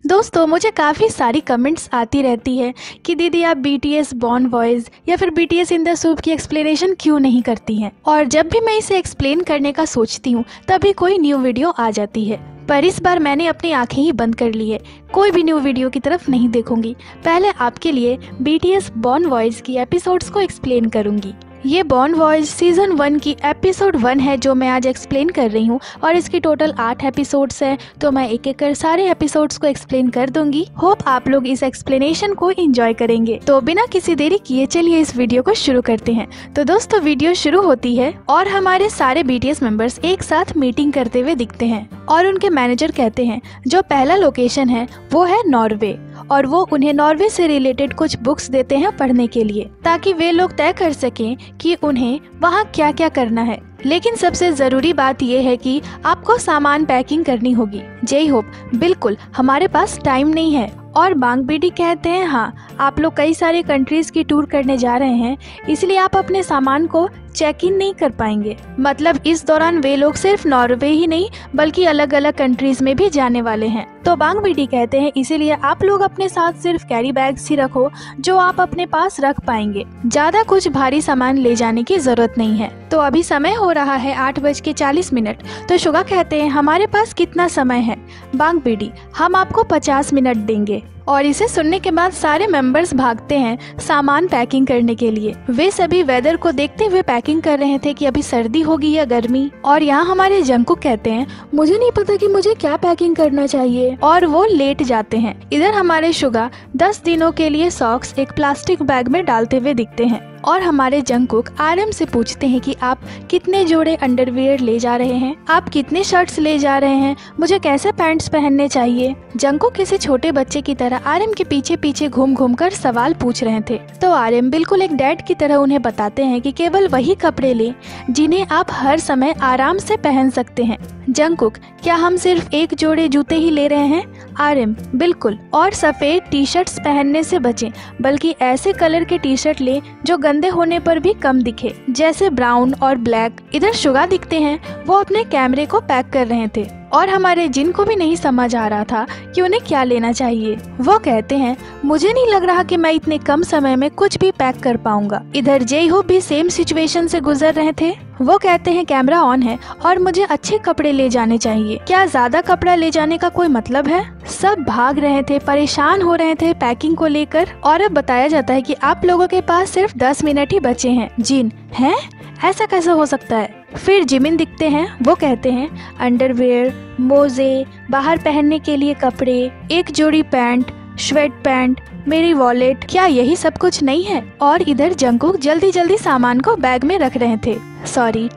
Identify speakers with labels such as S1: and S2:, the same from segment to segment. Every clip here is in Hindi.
S1: दोस्तों मुझे काफ़ी सारी कमेंट्स आती रहती है कि दीदी आप BTS बॉर्न बॉयज़ या फिर BTS इन द सूप की एक्सप्लेनेशन क्यों नहीं करती हैं। और जब भी मैं इसे एक्सप्लेन करने का सोचती हूँ तभी कोई न्यू वीडियो आ जाती है। पर इस बार मैंने अपनी आंखें ही बंद कर ली है, कोई भी न्यू वीडियो की तरफ नहीं देखूंगी। पहले आपके लिए BTS बॉर्न बॉयज़ की एपिसोड्स को एक्सप्लेन करूंगी। ये बॉर्न बॉयज़ सीजन 1 की एपिसोड 1 है जो मैं आज एक्सप्लेन कर रही हूँ और इसकी टोटल 8 एपिसोड्स हैं, तो मैं एक एक कर सारे एपिसोड्स को एक्सप्लेन कर दूंगी। होप आप लोग इस एक्सप्लेनेशन को एंजॉय करेंगे। तो बिना किसी देरी किए चलिए इस वीडियो को शुरू करते हैं। तो दोस्तों वीडियो शुरू होती है और हमारे सारे BTS मेंबर्स एक साथ मीटिंग करते हुए दिखते हैं और उनके मैनेजर कहते हैं जो पहला लोकेशन है वो है नॉर्वे और वो उन्हें नॉर्वे से रिलेटेड कुछ बुक्स देते हैं पढ़ने के लिए ताकि वे लोग तय कर सकें कि उन्हें वहाँ क्या क्या करना है। लेकिन सबसे जरूरी बात यह है कि आपको सामान पैकिंग करनी होगी। जय होप बिल्कुल हमारे पास टाइम नहीं है। और बांग बीडी कहते हैं हाँ आप लोग कई सारे कंट्रीज की टूर करने जा रहे हैं इसलिए आप अपने सामान को चेक इन नहीं कर पाएंगे। मतलब इस दौरान वे लोग सिर्फ नॉर्वे ही नहीं बल्कि अलग अलग कंट्रीज में भी जाने वाले हैं। तो बांग बीडी कहते हैं इसीलिए आप लोग अपने साथ सिर्फ कैरी बैग्स ही रखो जो आप अपने पास रख पाएंगे, ज्यादा कुछ भारी सामान ले जाने की जरूरत नहीं है। तो अभी समय हो रहा है 8:40। तो शुगा कहते हैं हमारे पास कितना समय है? बांग बीडी हम आपको 50 मिनट देंगे। और इसे सुनने के बाद सारे मेंबर्स भागते हैं सामान पैकिंग करने के लिए। वे सभी वेदर को देखते हुए पैकिंग कर रहे थे कि अभी सर्दी होगी या गर्मी। और यहाँ हमारे जंगकुक कहते हैं मुझे नहीं पता कि मुझे क्या पैकिंग करना चाहिए और वो लेट जाते हैं। इधर हमारे शुगा 10 दिनों के लिए सॉक्स एक प्लास्टिक बैग में डालते हुए दिखते हैं और हमारे जंगकुक RM से पूछते हैं कि आप कितने जोड़े अंडरवियर ले जा रहे हैं, आप कितने शर्ट्स ले जा रहे हैं, मुझे कैसे पैंट्स पहनने चाहिए। जंगकुक किसी छोटे बच्चे की तरह RM के पीछे पीछे घूम घूम कर सवाल पूछ रहे थे। तो RM बिल्कुल एक डैड की तरह उन्हें बताते हैं कि केवल वही कपड़े लें जिन्हें आप हर समय आराम से पहन सकते हैं। जंगकुक क्या हम सिर्फ एक जोड़े जूते ही ले रहे हैं? RM बिल्कुल, और सफेद टी-शर्ट्स पहनने से बचें बल्कि ऐसे कलर के टी-शर्ट लें जो गंदे होने पर भी कम दिखे, जैसे ब्राउन और ब्लैक। इधर शुगा दिखते हैं वो अपने कैमरे को पैक कर रहे थे और हमारे जिन को भी नहीं समझ आ रहा था कि उन्हें क्या लेना चाहिए। वो कहते हैं मुझे नहीं लग रहा कि मैं इतने कम समय में कुछ भी पैक कर पाऊंगा। इधर जय हो भी सेम सिचुएशन से गुजर रहे थे। वो कहते हैं कैमरा ऑन है और मुझे अच्छे कपड़े ले जाने चाहिए, क्या ज्यादा कपड़ा ले जाने का कोई मतलब है? सब भाग रहे थे, परेशान हो रहे थे पैकिंग को लेकर। और अब बताया जाता है कि आप लोगों के पास सिर्फ 10 मिनट ही बचे हैं। जिन हैं ऐसा कैसे हो सकता है? फिर जिमिन दिखते हैं, वो कहते हैं अंडरवेयर, मोजे, बाहर पहनने के लिए कपड़े, एक जोड़ी पैंट, स्वेट पैंट, मेरी वॉलेट, क्या यही सब कुछ नहीं है? और इधर जंगकुक जल्दी जल्दी सामान को बैग में रख रहे थे,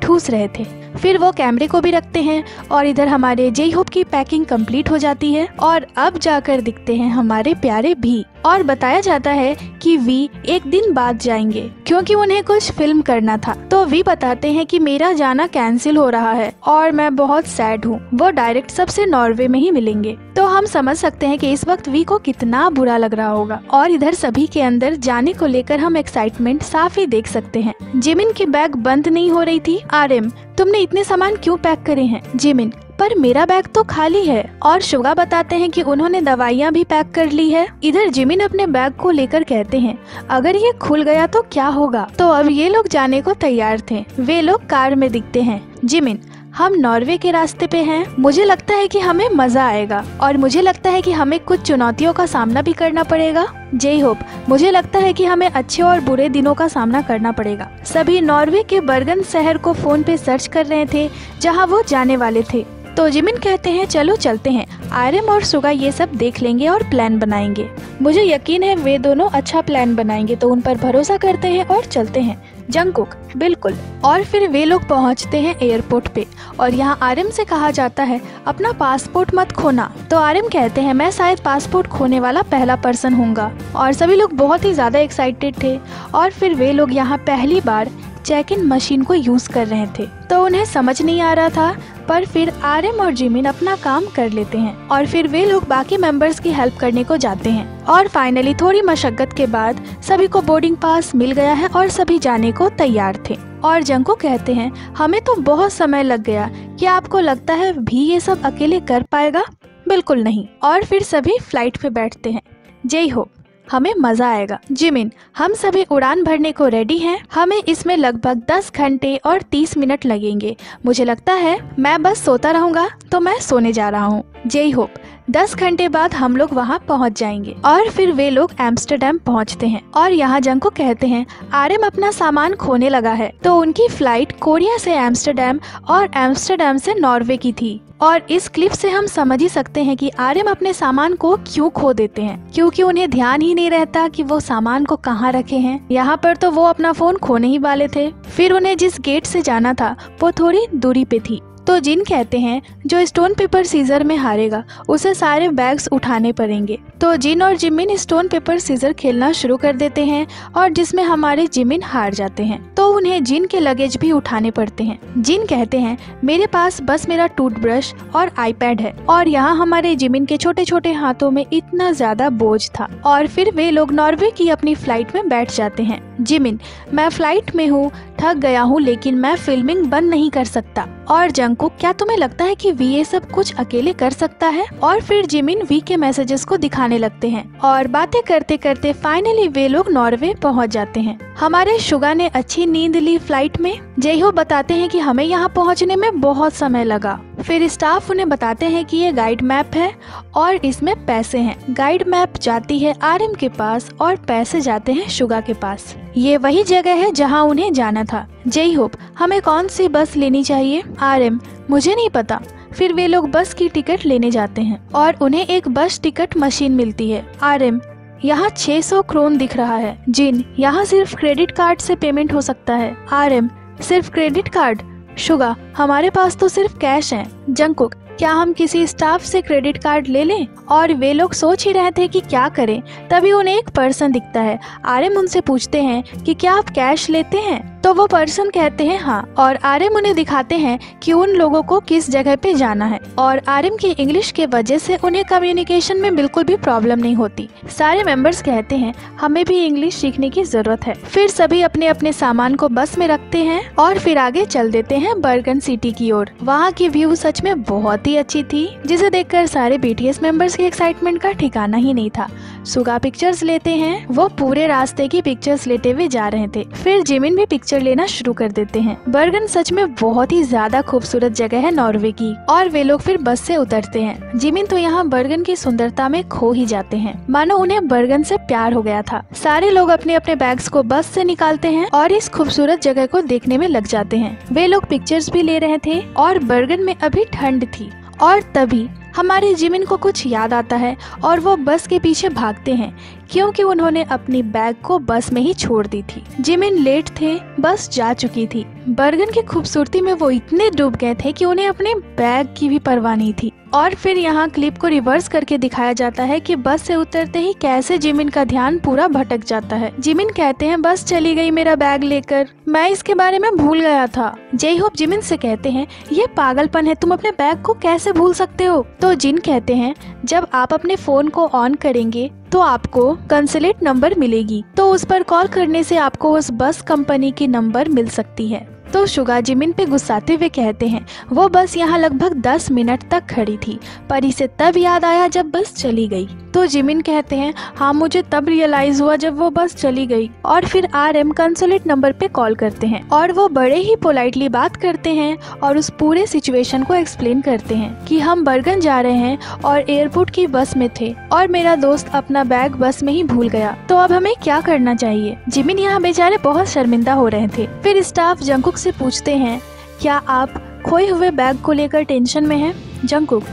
S1: ठूस रहे थे। फिर वो कैमरे को भी रखते हैं और इधर हमारे जय होप की पैकिंग कंप्लीट हो जाती है और अब जाकर दिखते हैं हमारे प्यारे भी। और बताया जाता है कि वी एक दिन बाद जाएंगे क्योंकि उन्हें कुछ फिल्म करना था। तो वी बताते हैं कि मेरा जाना कैंसिल हो रहा है और मैं बहुत सैड हूँ। वो डायरेक्ट सबसे नॉर्वे में ही मिलेंगे। तो हम समझ सकते हैं कि इस वक्त वी को कितना बुरा लग रहा होगा। और इधर सभी के अंदर जाने को लेकर हम एक्साइटमेंट साफ ही देख सकते हैं। जिमिन की बैग बंद नहीं हो रही थी। RM तुमने इतने सामान क्यों पैक करे हैं? जिमिन पर मेरा बैग तो खाली है। और शुगा बताते हैं कि उन्होंने दवाइयाँ भी पैक कर ली है। इधर जिमिन अपने बैग को लेकर कहते हैं अगर ये खुल गया तो क्या होगा। तो अब ये लोग जाने को तैयार थे। वे लोग कार में दिखते हैं। जिमिन हम नॉर्वे के रास्ते पे हैं, मुझे लगता है कि हमें मजा आएगा और मुझे लगता है कि हमें कुछ चुनौतियों का सामना भी करना पड़ेगा। जय होप मुझे लगता है कि हमें अच्छे और बुरे दिनों का सामना करना पड़ेगा। सभी नॉर्वे के बर्गन शहर को फोन पे सर्च कर रहे थे जहाँ वो जाने वाले थे। तो जिमिन कहते हैं चलो चलते हैं। RM और सुगा ये सब देख लेंगे और प्लान बनाएंगे। मुझे यकीन है वे दोनों अच्छा प्लान बनाएंगे, तो उन पर भरोसा करते हैं और चलते हैं। जंगकुक बिल्कुल। और फिर वे लोग पहुंचते हैं एयरपोर्ट पे और यहाँ RM से कहा जाता है अपना पासपोर्ट मत खोना। तो RM कहते हैं मैं शायद पासपोर्ट खोने वाला पहला पर्सन होऊंगा। और सभी लोग बहुत ही ज्यादा एक्साइटेड थे। और फिर वे लोग यहाँ पहली बार चेक इन मशीन को यूज कर रहे थे तो उन्हें समझ नहीं आ रहा था, पर फिर RM और जिमिन अपना काम कर लेते हैं और फिर वे लोग बाकी मेंबर्स की हेल्प करने को जाते हैं। और फाइनली थोड़ी मशक्कत के बाद सभी को बोर्डिंग पास मिल गया है और सभी जाने को तैयार थे। और जंगकुक कहते हैं हमें तो बहुत समय लग गया, क्या आपको लगता है भी ये सब अकेले कर पाएगा? बिल्कुल नहीं। और फिर सभी फ्लाइट पे बैठते हैं। जय हो, हमें मजा आएगा। जिमिन, हम सभी उड़ान भरने को रेडी हैं। हमें इसमें लगभग 10 घंटे और 30 मिनट लगेंगे। मुझे लगता है मैं बस सोता रहूंगा, तो मैं सोने जा रहा हूँ। जय होप, 10 घंटे बाद हम लोग वहाँ पहुँच जाएंगे। और फिर वे लोग एम्स्टर्डम पहुँचते हैं और यहाँ जंगकुक कहते हैं आरएम अपना सामान खोने लगा है। तो उनकी फ्लाइट कोरिया से एम्स्टर्डम और एम्स्टर्डम से नॉर्वे की थी। और इस क्लिप से हम समझ ही सकते हैं कि आरएम अपने सामान को क्यों खो देते हैं, क्योंकि उन्हें ध्यान ही नहीं रहता कि वो सामान को कहाँ रखे हैं। यहाँ पर तो वो अपना फोन खोने ही वाले थे। फिर उन्हें जिस गेट से जाना था वो थोड़ी दूरी पे थी। तो जिन कहते हैं जो स्टोन पेपर सीजर में हारेगा उसे सारे बैग्स उठाने पड़ेंगे। तो जिन और जिमिन स्टोन पेपर सीजर खेलना शुरू कर देते हैं और जिसमें हमारे जिमिन हार जाते हैं। तो उन्हें जिन के लगेज भी उठाने पड़ते हैं। जिन कहते हैं मेरे पास बस मेरा टूथब्रश और आईपैड है। और यहाँ हमारे जिमिन के छोटे छोटे हाथों में इतना ज्यादा बोझ था। और फिर वे लोग नॉर्वे की अपनी फ्लाइट में बैठ जाते हैं। जिमिन, मैं फ्लाइट में हूँ, थक गया हूँ, लेकिन मैं फिल्मिंग बंद नहीं कर सकता। और जंगकुक, क्या तुम्हें लगता है कि वी ये सब कुछ अकेले कर सकता है? और फिर जिमिन वी के मैसेजेस को दिखाने लगते हैं और बातें करते करते फाइनली वे लोग नॉर्वे पहुंच जाते हैं। हमारे शुगा ने अच्छी नींद ली फ्लाइट में। जयहो बताते हैं कि हमें यहाँ पहुँचने में बहुत समय लगा। फिर स्टाफ उन्हें बताते हैं कि ये गाइड मैप है और इसमें पैसे हैं। गाइड मैप जाती है आरएम के पास और पैसे जाते हैं शुगा के पास। ये वही जगह है जहाँ उन्हें जाना था। जय होप, हमें कौन सी बस लेनी चाहिए? आरएम, मुझे नहीं पता। फिर वे लोग बस की टिकट लेने जाते हैं और उन्हें एक बस टिकट मशीन मिलती है। आरएम, यहाँ 600 क्रोन दिख रहा है। जिन, यहाँ सिर्फ क्रेडिट कार्ड से पेमेंट हो सकता है। आरएम, सिर्फ क्रेडिट कार्ड? शुगा, हमारे पास तो सिर्फ कैश है। जंगकुक, क्या हम किसी स्टाफ से क्रेडिट कार्ड ले लें? और वे लोग सोच ही रहे थे कि क्या करें, तभी उन्हें एक पर्सन दिखता है। आरएम उनसे पूछते हैं कि क्या आप कैश लेते हैं? तो वो पर्सन कहते हैं हाँ। और आरएम उन्हें दिखाते हैं कि उन लोगों को किस जगह पे जाना है। और आरएम की इंग्लिश के वजह से उन्हें कम्युनिकेशन में बिल्कुल भी प्रॉब्लम नहीं होती। सारे मेंबर्स कहते हैं हमें भी इंग्लिश सीखने की जरूरत है। फिर सभी अपने अपने सामान को बस में रखते हैं और फिर आगे चल देते हैं बर्गन सिटी की ओर। वहाँ की व्यू सच में बहुत ही अच्छी थी, जिसे देखकर सारे बीटीएस मेंबर्स के एक्साइटमेंट का ठिकाना ही नहीं था। सुगा पिक्चर्स लेते हैं। वो पूरे रास्ते की पिक्चर्स लेते हुए जा रहे थे। फिर जिमिन भी पिक्चर लेना शुरू कर देते हैं। बर्गन सच में बहुत ही ज्यादा खूबसूरत जगह है नॉर्वे की। और वे लोग फिर बस से उतरते हैं। जिमिन तो यहाँ बर्गन की सुंदरता में खो ही जाते हैं, मानो उन्हें बर्गन से प्यार हो गया था। सारे लोग अपने अपने बैग्स को बस से निकालते हैं और इस खूबसूरत जगह को देखने में लग जाते हैं। वे लोग पिक्चर्स भी ले रहे थे और बर्गन में अभी ठंड थी। और तभी हमारे जिमिन को कुछ याद आता है और वो बस के पीछे भागते हैं, क्योंकि उन्होंने अपनी बैग को बस में ही छोड़ दी थी। जिमिन लेट थे, बस जा चुकी थी। बर्गन की खूबसूरती में वो इतने डूब गए थे कि उन्हें अपने बैग की भी परवाह नहीं थी। और फिर यहाँ क्लिप को रिवर्स करके दिखाया जाता है कि बस से उतरते ही कैसे जिमिन का ध्यान पूरा भटक जाता है। जिमिन कहते हैं बस चली गई मेरा बैग लेकर, मैं इसके बारे में भूल गया था। जय होप जिमिन से कहते हैं ये पागलपन है, तुम अपने बैग को कैसे भूल सकते हो? तो जिन कहते हैं जब आप अपने फोन को ऑन करेंगे तो आपको कंसलेट नंबर मिलेगी, तो उस पर कॉल करने से आपको उस बस कंपनी की नंबर मिल सकती है। तो शुगा जिमिन पे गुस्साते हुए कहते हैं वो बस यहाँ लगभग 10 मिनट तक खड़ी थी, पर इसे तब याद आया जब बस चली गई। तो जिमिन कहते हैं हाँ, मुझे तब रियलाइज हुआ जब वो बस चली गई। और फिर आरएम कंसोलेट नंबर पे कॉल करते हैं और वो बड़े ही पोलाइटली बात करते हैं और उस पूरे सिचुएशन को एक्सप्लेन करते हैं कि हम बर्गन जा रहे हैं और एयरपोर्ट की बस में थे और मेरा दोस्त अपना बैग बस में ही भूल गया, तो अब हमें क्या करना चाहिए? जिमिन यहाँ बेचारे बहुत शर्मिंदा हो रहे थे। फिर स्टाफ जंगकुक से पूछते हैं क्या आप खोए हुए बैग को लेकर टेंशन में हैं? जंगकुक,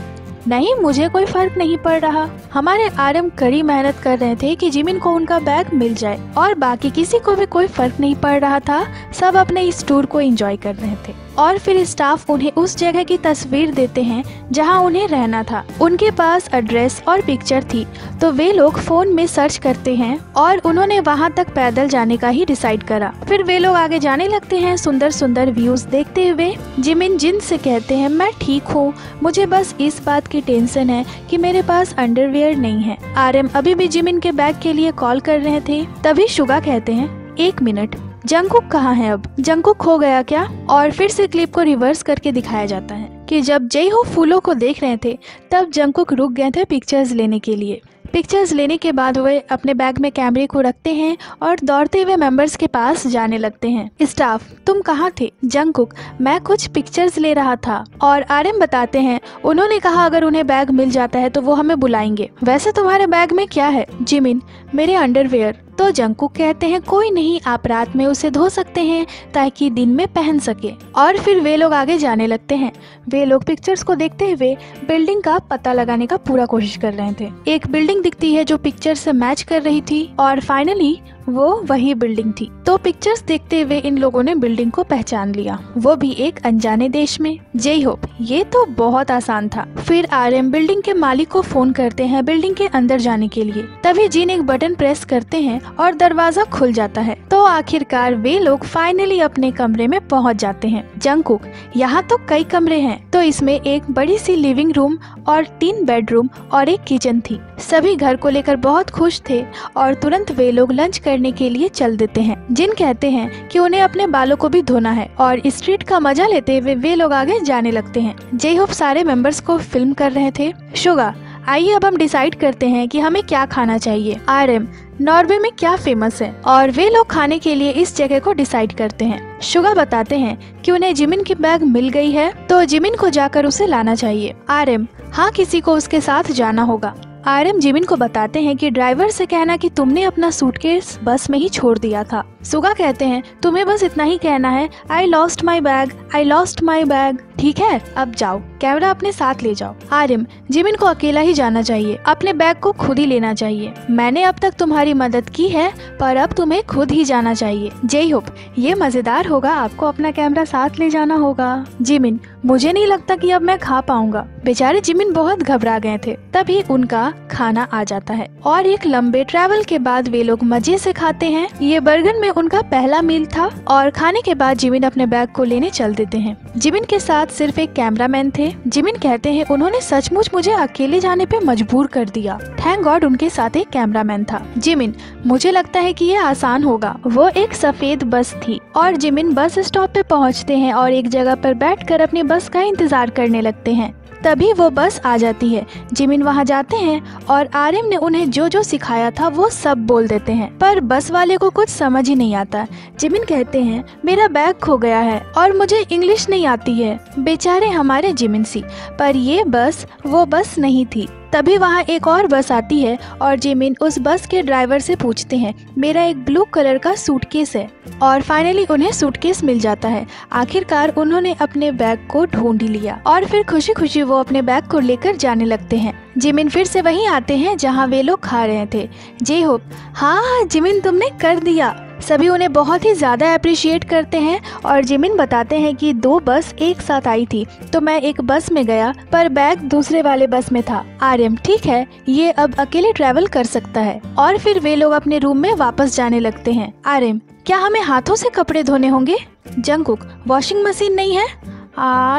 S1: नहीं, मुझे कोई फर्क नहीं पड़ रहा। हमारे आरएम कड़ी मेहनत कर रहे थे कि जिमिन को उनका बैग मिल जाए और बाकी किसी को भी कोई फर्क नहीं पड़ रहा था। सब अपने इस टूर को एंजॉय कर रहे थे। और फिर स्टाफ उन्हें उस जगह की तस्वीर देते हैं जहां उन्हें रहना था। उनके पास एड्रेस और पिक्चर थी, तो वे लोग फोन में सर्च करते हैं और उन्होंने वहां तक पैदल जाने का ही डिसाइड करा। फिर वे लोग आगे जाने लगते हैं सुंदर सुंदर व्यूज देखते हुए। जिमिन जिन से कहते हैं मैं ठीक हूँ, मुझे बस इस बात की टेंशन है कि मेरे पास अंडरवियर नहीं है। आरएम अभी भी जिमिन के बैग के लिए कॉल कर रहे थे। तभी शुगा कहते हैं 1 मिनट, जंगकुक कहाँ है? अब जंगकुक खो गया क्या? और फिर से क्लिप को रिवर्स करके दिखाया जाता है कि जब जय हो फूलों को देख रहे थे तब जंगकुक रुक गए थे पिक्चर्स लेने के लिए। पिक्चर्स लेने के बाद वे अपने बैग में कैमरे को रखते हैं और दौड़ते हुए मेंबर्स के पास जाने लगते हैं। स्टाफ, तुम कहाँ थे? जंगकुक, मैं कुछ पिक्चर्स ले रहा था। और आरएम बताते हैं उन्होंने कहा अगर उन्हें बैग मिल जाता है तो वो हमें बुलाएंगे। वैसे तुम्हारे बैग में क्या है? जिमिन, मेरे अंडरवेयर। तो जंगकुक कहते हैं कोई नहीं, आप रात में उसे धो सकते हैं ताकि दिन में पहन सके। और फिर वे लोग आगे जाने लगते हैं। वे लोग पिक्चर्स को देखते हुए बिल्डिंग का पता लगाने का पूरा कोशिश कर रहे थे। एक बिल्डिंग दिखती है जो पिक्चर से मैच कर रही थी और फाइनली वो वही बिल्डिंग थी। तो पिक्चर्स देखते हुए इन लोगों ने बिल्डिंग को पहचान लिया, वो भी एक अनजाने देश में। जय होप, ये तो बहुत आसान था। फिर आरएम बिल्डिंग के मालिक को फोन करते हैं बिल्डिंग के अंदर जाने के लिए। तभी जिन एक बटन प्रेस करते हैं और दरवाजा खुल जाता है। तो आखिरकार वे लोग फाइनली अपने कमरे में पहुंच जाते हैं। जंगकुक, यहाँ तो कई कमरे हैं। तो इसमें एक बड़ी सी लिविंग रूम और 3 बेडरूम और एक किचन थी। सभी घर को लेकर बहुत खुश थे और तुरंत वे लोग लंच करने के लिए चल देते हैं। जिन कहते हैं कि उन्हें अपने बालों को भी धोना है और स्ट्रीट का मजा लेते हुए वे लोग आगे जाने लगते हैं। जय होप सारे मेंबर्स को फिल्म कर रहे थे। शुगा, आइए अब हम डिसाइड करते हैं कि हमें क्या खाना चाहिए। आरएम, नॉर्वे में क्या फेमस है? और वे लोग खाने के लिए इस जगह को डिसाइड करते हैं। शुगा बताते हैं कि उन्हें जिमिन की बैग मिल गई है तो जिमिन को जाकर उसे लाना चाहिए। आरएम, हाँ, किसी को उसके साथ जाना होगा। आरएम जिमिन को बताते हैं कि ड्राइवर से कहना कि तुमने अपना सूटकेस बस में ही छोड़ दिया था। सुगा कहते हैं तुम्हें बस इतना ही कहना है, I lost my bag, I lost my bag. ठीक है, अब जाओ, कैमरा अपने साथ ले जाओ। आरएम, जिमिन को अकेला ही जाना चाहिए, अपने बैग को खुद ही लेना चाहिए। मैंने अब तक तुम्हारी मदद की है पर अब तुम्हें खुद ही जाना चाहिए। जय होप, ये मजेदार होगा, आपको अपना कैमरा साथ ले जाना होगा। जिमिन, मुझे नहीं लगता कि अब मैं खा पाऊंगा। बेचारे जिमिन बहुत घबरा गए थे। तभी उनका खाना आ जाता है और एक लंबे ट्रैवल के बाद वे लोग मजे से खाते हैं। ये बर्गन में उनका पहला मील था और खाने के बाद जिमिन अपने बैग को लेने चल देते हैं। जिमिन के साथ सिर्फ एक कैमरामैन थे। जिमिन कहते हैं उन्होंने सचमुच मुझे अकेले जाने पे मजबूर कर दिया। थैंक गॉड उनके साथ एक कैमरामैन था। जिमिन, मुझे लगता है कि ये आसान होगा। वो एक सफेद बस थी और जिमिन बस स्टॉप पे पहुंचते हैं और एक जगह पर बैठकर अपनी बस का इंतजार करने लगते हैं। तभी वो बस आ जाती है। जिमिन वहाँ जाते हैं और आरएम ने उन्हें जो जो सिखाया था वो सब बोल देते हैं, पर बस वाले को कुछ समझ ही नहीं आता। जिमिन कहते हैं मेरा बैग खो गया है और मुझे इंग्लिश नहीं आती है। बेचारे हमारे जिमिन सी, पर ये बस वो बस नहीं थी। तभी वहाँ एक और बस आती है और जिमिन उस बस के ड्राइवर से पूछते हैं मेरा एक ब्लू कलर का सूटकेस है और फाइनली उन्हें सूटकेस मिल जाता है। आखिरकार उन्होंने अपने बैग को ढूंढ ही लिया और फिर खुशी खुशी वो अपने बैग को लेकर जाने लगते हैं। जिमिन फिर से वहीं आते हैं जहाँ वे लोग खा रहे थे। जय होप, हाँ जिमिन तुमने कर दिया। सभी उन्हें बहुत ही ज्यादा अप्रिशिएट करते हैं और जिमिन बताते हैं कि 2 बस एक साथ आई थी तो मैं एक बस में गया पर बैग दूसरे वाले बस में था। आरएम, ठीक है, ये अब अकेले ट्रैवल कर सकता है। और फिर वे लोग अपने रूम में वापस जाने लगते हैं। आरएम, क्या हमें हाथों से कपड़े धोने होंगे? जंगकुक, वॉशिंग मशीन नहीं है?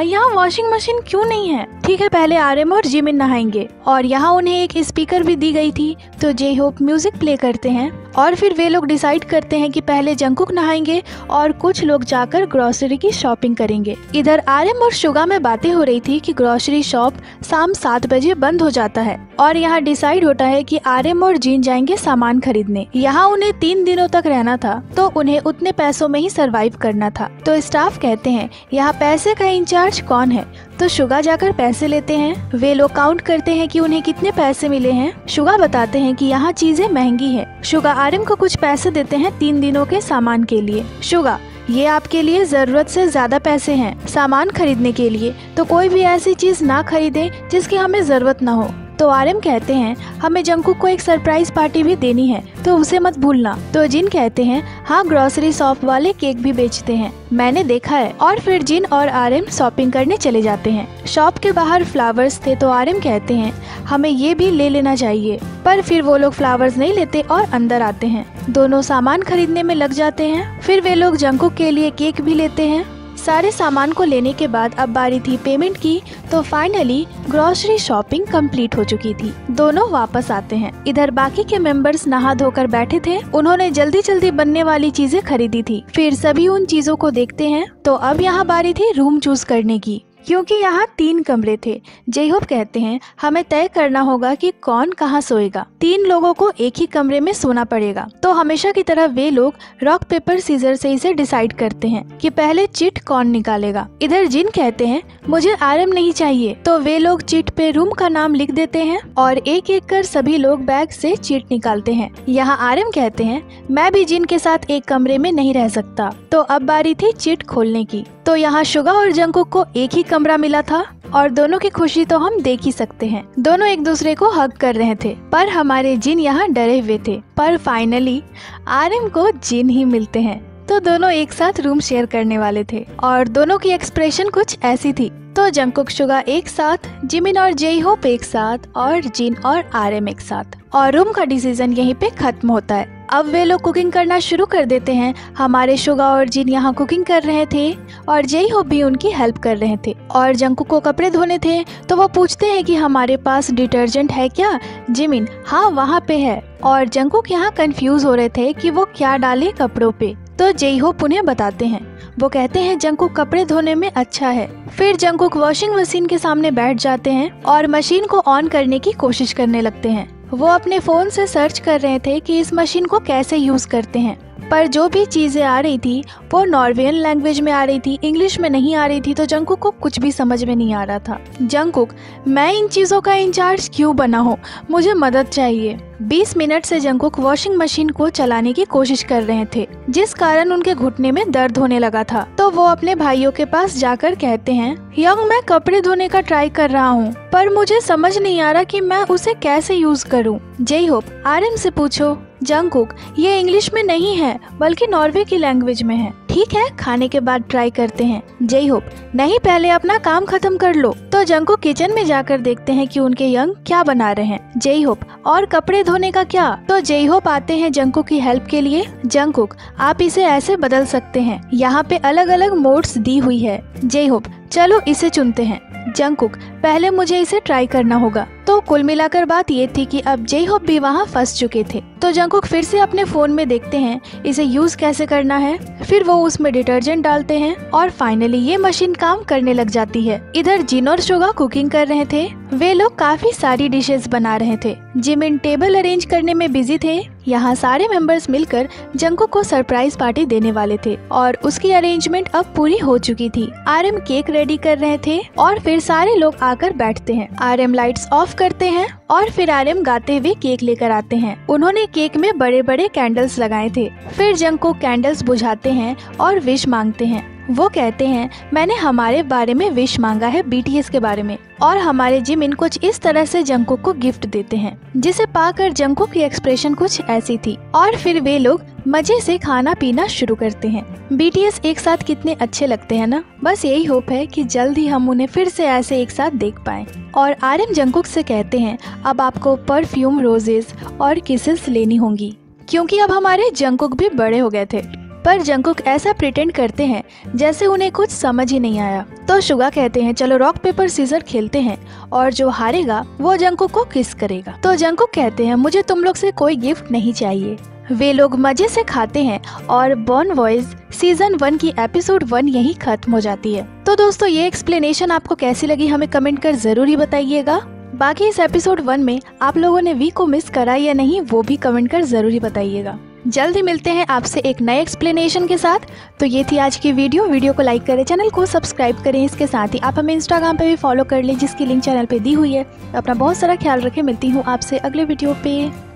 S1: यहाँ वॉशिंग मशीन क्यों नहीं है? ठीक है, पहले आरएम और जिमिन नहाएंगे। और यहाँ उन्हें एक स्पीकर भी दी गई थी तो जय होप म्यूजिक प्ले करते हैं और फिर वे लोग डिसाइड करते हैं कि पहले जंगकुक नहाएंगे और कुछ लोग जाकर ग्रोसरी की शॉपिंग करेंगे। इधर आरएम और शुगा में बातें हो रही थी कि ग्रोसरी शॉप शाम 7 बजे बंद हो जाता है और यहाँ डिसाइड होता है कि आरएम और जिन जाएंगे सामान खरीदने। यहाँ उन्हें 3 दिनों तक रहना था तो उन्हें उतने पैसों में ही सरवाइव करना था। तो स्टाफ कहते हैं यहाँ पैसे का इंचार्ज कौन है? तो शुगा जाकर पैसे लेते हैं। वे लोग काउंट करते हैं कि उन्हें कितने पैसे मिले हैं। शुगा बताते हैं कि यहाँ चीजें महंगी है। शुगा आरएम को कुछ पैसे देते हैं 3 दिनों के सामान के लिए। शुगा, ये आपके लिए जरूरत से ज्यादा पैसे हैं सामान खरीदने के लिए, तो कोई भी ऐसी चीज ना खरीदे जिसकी हमें जरूरत ना हो। तो आरएम कहते हैं हमें जंगकुक को एक सरप्राइज पार्टी भी देनी है तो उसे मत भूलना। तो जिन कहते हैं हाँ, ग्रोसरी शॉप वाले केक भी बेचते हैं, मैंने देखा है। और फिर जिन और आरएम शॉपिंग करने चले जाते हैं। शॉप के बाहर फ्लावर्स थे तो आरएम कहते हैं हमें ये भी ले लेना चाहिए, पर फिर वो लोग फ्लावर्स नहीं लेते और अंदर आते हैं। दोनों सामान खरीदने में लग जाते हैं। फिर वे लोग जंगकुक के लिए केक भी लेते हैं। सारे सामान को लेने के बाद अब बारी थी पेमेंट की तो फाइनली ग्रोसरी शॉपिंग कंप्लीट हो चुकी थी। दोनों वापस आते हैं। इधर बाकी के मेंबर्स नहा धोकर बैठे थे। उन्होंने जल्दी जल्दी बनने वाली चीजें खरीदी थी। फिर सभी उन चीजों को देखते हैं तो अब यहाँ बारी थी रूम चूज करने की। क्योंकि यहाँ 3 कमरे थे। जे-होप कहते हैं हमें तय करना होगा कि कौन कहाँ सोएगा। 3 लोगों को एक ही कमरे में सोना पड़ेगा। तो हमेशा की तरह वे लोग रॉक पेपर सीजर से इसे डिसाइड करते हैं कि पहले चिट कौन निकालेगा। इधर जिन कहते हैं मुझे आरएम नहीं चाहिए, तो वे लोग चिट पे रूम का नाम लिख देते हैं और एक एक कर सभी लोग बैग से चिट निकालते हैं। यहाँ आरएम कहते हैं मैं भी जिन के साथ एक कमरे में नहीं रह सकता। तो अब बारी थी चिट खोलने की। तो यहाँ शुगा और जंगकुक को एक ही कमरा मिला था और दोनों की खुशी तो हम देख ही सकते हैं। दोनों एक दूसरे को हग कर रहे थे, पर हमारे जिन यहाँ डरे हुए थे। पर फाइनली आरएम को जिन ही मिलते हैं, तो दोनों एक साथ रूम शेयर करने वाले थे और दोनों की एक्सप्रेशन कुछ ऐसी थी। तो जंगकुक शुगा एक साथ, जिमिन और जे-होप एक साथ और जिन और आरएम एक साथ, और रूम का डिसीजन यहीं पे खत्म होता है। अब वे लोग कुकिंग करना शुरू कर देते हैं। हमारे शुगा और जिन यहाँ कुकिंग कर रहे थे और जे-होप भी उनकी हेल्प कर रहे थे। और जंगकुक को कपड़े धोने थे, तो वो पूछते हैं कि हमारे पास डिटर्जेंट है क्या। जिमिन हाँ वहाँ पे है। और जंगकुक यहाँ कंफ्यूज हो रहे थे कि वो क्या डाले कपड़ों पे। तो जे-होप उन्हें बताते हैं। वो कहते हैं जंगकुक कपड़े धोने में अच्छा है। फिर जंगकुक वॉशिंग मशीन के सामने बैठ जाते हैं और मशीन को ऑन करने की कोशिश करने लगते हैं। वो अपने फोन से सर्च कर रहे थे कि इस मशीन को कैसे यूज करते हैं, पर जो भी चीजें आ रही थी वो नॉर्वेजियन लैंग्वेज में आ रही थी, इंग्लिश में नहीं आ रही थी। तो जंगकुक को कुछ भी समझ में नहीं आ रहा था। जंगकुक मैं इन चीजों का इंचार्ज क्यों बना हूँ, मुझे मदद चाहिए। 20 मिनट से जंगकुक वॉशिंग मशीन को चलाने की कोशिश कर रहे थे, जिस कारण उनके घुटने में दर्द होने लगा था। तो वो अपने भाइयों के पास जाकर कहते हैं यंग मैं कपड़े धोने का ट्राई कर रहा हूँ, पर मुझे समझ नहीं आ रहा कि मैं उसे कैसे यूज करूँ। जे-होप आरएम से पूछो। जंगकुक ये इंग्लिश में नहीं है बल्कि नॉर्वे की लैंग्वेज में है। ठीक है खाने के बाद ट्राई करते हैं। जे-होप नहीं पहले अपना काम खत्म कर लो। तो जंगकुक किचन में जाकर देखते हैं कि उनके यंग क्या बना रहे हैं। जे-होप और कपड़े धोने का क्या। तो जे-होप आते हैं जंगकुक की हेल्प के लिए। जंगकुक आप इसे ऐसे बदल सकते हैं, यहाँ पे अलग अलग मोड्स दी हुई है। जे-होप चलो इसे चुनते हैं। जंगकुक पहले मुझे इसे ट्राई करना होगा। तो कुल मिलाकर बात ये थी कि अब जे-होप भी वहाँ फंस चुके थे। तो जंगकुक फिर से अपने फोन में देखते हैं इसे यूज कैसे करना है। फिर वो उसमें डिटर्जेंट डालते हैं और फाइनली ये मशीन काम करने लग जाती है। इधर जिन और शुगा कुकिंग कर रहे थे। वे लोग काफी सारी डिशेस बना रहे थे। जिमिन टेबल अरेंज करने में बिजी थे। यहाँ सारे मेंबर्स मिलकर जंगकुक को सरप्राइज पार्टी देने वाले थे और उसकी अरेंजमेंट अब पूरी हो चुकी थी। आरएम केक रेडी कर रहे थे और फिर सारे लोग आकर बैठते हैं। आरएम लाइट्स ऑफ करते हैं और फिर आरएम गाते हुए केक लेकर आते हैं। उन्होंने केक में बड़े बड़े कैंडल्स लगाए थे। फिर जंगकुक कैंडल्स बुझाते हैं और विश मांगते हैं। वो कहते हैं मैंने हमारे बारे में विश मांगा है, बीटीएस के बारे में। और हमारे जिमिन कुछ इस तरह से जंगकुक को गिफ्ट देते हैं, जिसे पाकर जंगकुक की एक्सप्रेशन कुछ ऐसी थी। और फिर वे लोग मजे से खाना पीना शुरू करते हैं। बीटीएस एक साथ कितने अच्छे लगते हैं ना। बस यही होप है कि जल्द ही हम उन्हें फिर से ऐसे एक साथ देख पाएं। और आरएम जंगकुक से कहते हैं अब आपको परफ्यूम, रोजेस और किसेस लेनी होंगी, क्योंकि अब हमारे जंगकुक भी बड़े हो गए थे। पर जंगकुक ऐसा प्रिटेंड करते हैं जैसे उन्हें कुछ समझ ही नहीं आया। तो शुगा कहते हैं चलो रॉक पेपर सीजर खेलते हैं और जो हारेगा वो जंगकुक को किस करेगा। तो जंगकुक कहते हैं मुझे तुम लोग से कोई गिफ्ट नहीं चाहिए। वे लोग मजे से खाते हैं और बॉर्न वॉइस सीजन 1 की एपिसोड 1 यही खत्म हो जाती है। तो दोस्तों ये एक्सप्लेनेशन आपको कैसी लगी हमें कमेंट कर जरूर ही बताइएगा। बाकी इस एपिसोड 1 में आप लोगों ने वी को मिस करा या नहीं वो भी कमेंट कर जरूर ही बताइएगा। जल्द ही मिलते हैं आपसे एक नए एक्सप्लेनेशन के साथ। तो ये थी आज की वीडियो को लाइक करें, चैनल को सब्सक्राइब करें। इसके साथ ही आप हमें इंस्टाग्राम पे भी फॉलो कर लें, जिसकी लिंक चैनल पे दी हुई है। अपना बहुत सारा ख्याल रखें। मिलती हूँ आपसे अगले वीडियो पे।